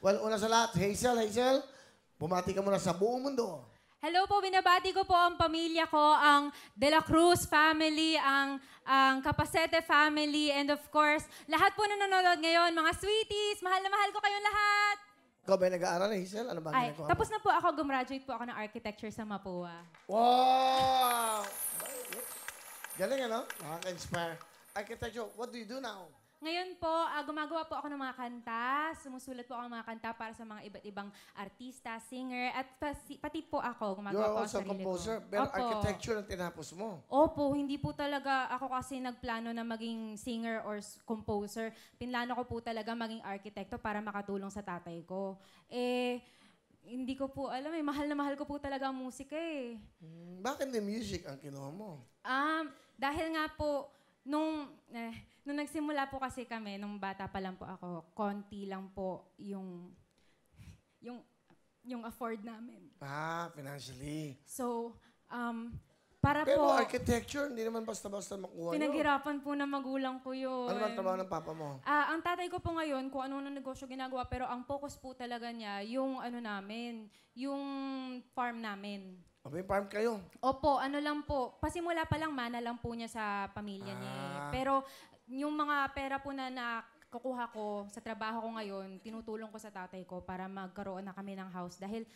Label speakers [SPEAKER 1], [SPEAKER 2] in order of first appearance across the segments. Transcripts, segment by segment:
[SPEAKER 1] Well, una sa lahat, Hazel, bumati ka muna sa buong mundo.
[SPEAKER 2] Hello po, binabati ko po ang pamilya ko, ang De La Cruz family, ang Capacete family, and of course, lahat po na nanonood ngayon, mga sweeties, mahal na mahal ko kayong lahat.
[SPEAKER 1] Ikaw ba nag-aaral, Hazel? Ano ba
[SPEAKER 2] Ay,
[SPEAKER 1] ginagawa mo?
[SPEAKER 2] tapos na po ako, gumraduate po ako ng architecture sa Mapua.
[SPEAKER 1] Wow! Galing, ano? Nakaka-inspire. Architecture, what do you do now?
[SPEAKER 2] Ngayon po, gumagawa po ako ng mga kanta, sumusulat po ako ng mga kanta para sa mga iba't ibang artista, singer, at pati po ako,
[SPEAKER 1] You
[SPEAKER 2] gumagawa
[SPEAKER 1] are
[SPEAKER 2] po
[SPEAKER 1] also
[SPEAKER 2] ang
[SPEAKER 1] a
[SPEAKER 2] sarili
[SPEAKER 1] composer,
[SPEAKER 2] ko.
[SPEAKER 1] pero
[SPEAKER 2] Opo.
[SPEAKER 1] architecture ang tinapos mo.
[SPEAKER 2] Opo, hindi po talaga ako kasi nagplano na maging singer or composer. Pinlano ko po talaga maging arkitekto para makatulong sa tatay ko. Hindi ko po alam mahal na mahal ko po talaga ang musika eh.
[SPEAKER 1] Bakit the music ang kinuha mo?
[SPEAKER 2] Dahil nga po, nung nagsimula po kasi kami, nung bata pa lang po ako, konti lang po yung afford namin.
[SPEAKER 1] Financially.
[SPEAKER 2] So, para
[SPEAKER 1] Pero
[SPEAKER 2] po,
[SPEAKER 1] architecture, hindi naman basta-basta makuha yun.
[SPEAKER 2] pinaghirapan po ng magulang ko yun.
[SPEAKER 1] Ano ba ang trabaho ng papa mo?
[SPEAKER 2] Ang tatay ko po ngayon, kung ano ng negosyo ginagawa, pero ang focus po talaga niya, yung yung farm namin.
[SPEAKER 1] May farm kayo?
[SPEAKER 2] Opo, ano lang po, pasimula pa lang, mana lang po niya sa pamilya niya. Pero yung mga pera po na nakukuha ko sa trabaho ko ngayon, tinutulong ko sa tatay ko para magkaroon na kami ng house. Dahil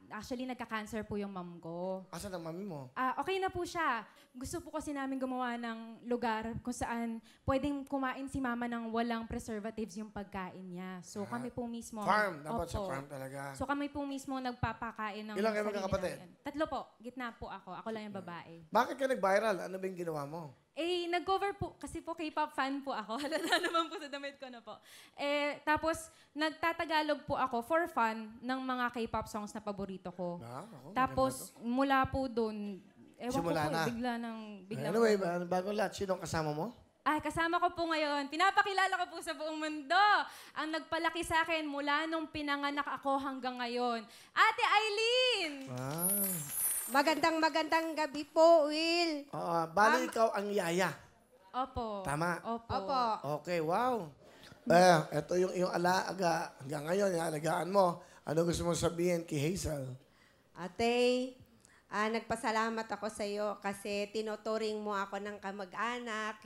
[SPEAKER 2] actually nagka-cancer po yung mom ko.
[SPEAKER 1] Asan ang mami mo?
[SPEAKER 2] Okay na po siya. Gusto po kasi namin gumawa ng lugar kung saan pwedeng kumain si mama ng walang preservatives yung pagkain niya. So kami po mismo.
[SPEAKER 1] Farm. Dapat sa
[SPEAKER 2] Opo.
[SPEAKER 1] farm talaga.
[SPEAKER 2] So kami po mismo nagpapakain ng
[SPEAKER 1] Ilan kayo
[SPEAKER 2] sarili
[SPEAKER 1] magkakapatid?
[SPEAKER 2] namin. 3 po. Gitna po ako. Ako lang yung babae.
[SPEAKER 1] Bakit ka nag-viral? Ano ba yung ginawa mo?
[SPEAKER 2] Nag-cover po, kasi po K-pop fan po ako. Halata naman po sa damit ko na po. Tapos, nagtatagalog po ako for fun ng mga K-pop songs na paborito ko. Tapos, mula po doon,
[SPEAKER 1] Simula
[SPEAKER 2] ko po,
[SPEAKER 1] na.
[SPEAKER 2] bigla
[SPEAKER 1] Anyway,
[SPEAKER 2] po.
[SPEAKER 1] bago lahat, sino ang kasama mo?
[SPEAKER 2] Kasama ko po ngayon, pinapakilala ko po sa buong mundo, ang nagpalaki sa akin mula nung pinanganak ako hanggang ngayon. Ate Eileen!
[SPEAKER 3] Magandang gabi po, Will.
[SPEAKER 1] Bali ikaw ang yaya.
[SPEAKER 2] Opo.
[SPEAKER 1] Tama?
[SPEAKER 2] Opo.
[SPEAKER 1] Okay, wow. Ito yung iyong alaga. Hanggang ngayon, alagaan mo. Ano gusto mong sabihin kay Hazel?
[SPEAKER 3] Ate, nagpasalamat ako sa iyo kasi tinuturing mo ako ng kamag-anak.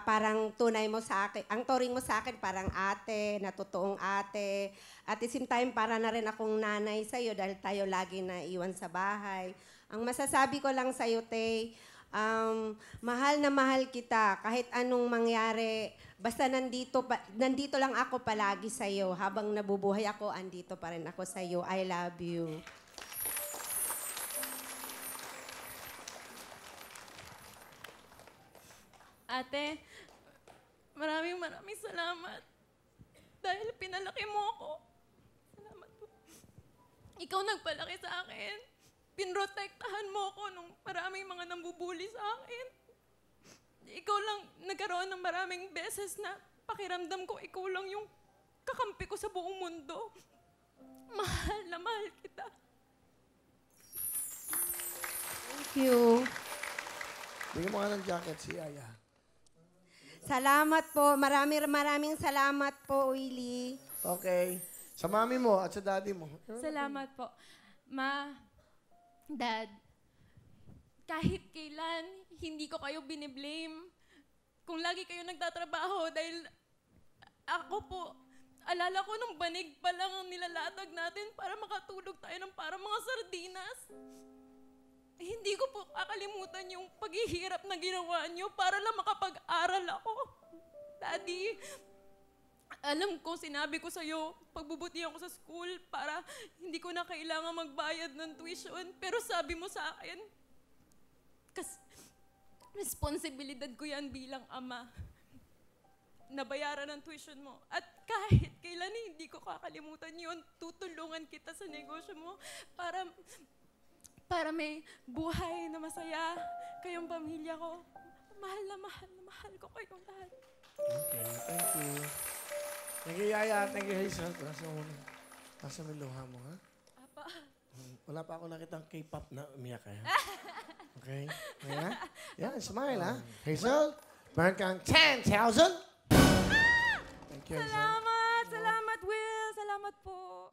[SPEAKER 3] Parang tunay mo sa akin. Ang turing mo sa akin parang ate, natutuong ate. At the same time, para na rin akong nanay sa iyo dahil tayo lagi na iwan sa bahay. Ang masasabi ko lang sa iyo, Tay, mahal na mahal kita kahit anong mangyari. Basta nandito lang ako palagi sa iyo. Habang nabubuhay ako, andito pa rin ako sa iyo. I love you.
[SPEAKER 4] Ate, maraming salamat. Dahil pinalaki mo ako. Salamat po. Ikaw nagpalaki sa akin. Pinrotektahan mo ako nung maraming mga nambubuli sa akin. Ikaw lang nagkaroon ng maraming beses na pakiramdam ko ikaw lang yung kakampi ko sa buong mundo. Mahal na mahal kita.
[SPEAKER 3] Thank you.
[SPEAKER 1] Bigyan mo nga ng jacket si Yaya.
[SPEAKER 3] Salamat po. Maraming salamat po, Willie.
[SPEAKER 1] Okay. Sa mami mo at sa daddy mo.
[SPEAKER 4] Salamat po. Dad, kahit kailan, hindi ko kayo biniblame. Kung lagi kayo nagtatrabaho dahil ako po, alala ko nung banig pa lang ang nilalatag natin para makatulog tayo ng parang mga sardinas. Hindi ko po kakalimutan yung paghihirap na ginawa niyo para lang makapag-aral ako. Daddy, alam ko, sinabi ko sa'yo, pagbubutihan ko sa school para hindi ko na kailangan magbayad ng tuition. Pero sabi mo sa akin, kasi responsibilidad ko yan bilang ama. Nabayaran ng tuition mo. At kahit kailan hindi ko kakalimutan yun, tutulungan kita sa negosyo mo para may buhay na masaya kayong pamilya ko. Mahal na mahal ko kayong lahat.
[SPEAKER 1] Okay, thank you. Thank you, Yaya. Thank you, Hazel. Nasa may luha mo, ha?
[SPEAKER 4] Apa.
[SPEAKER 1] Wala pa ako nakitang K-pop na umiyak kaya. Okay? Ayan. Yan, smile, ha? Hazel, meron kang 10,000. Thank you, Hazel.
[SPEAKER 2] Salamat, Will. Salamat Salamat po.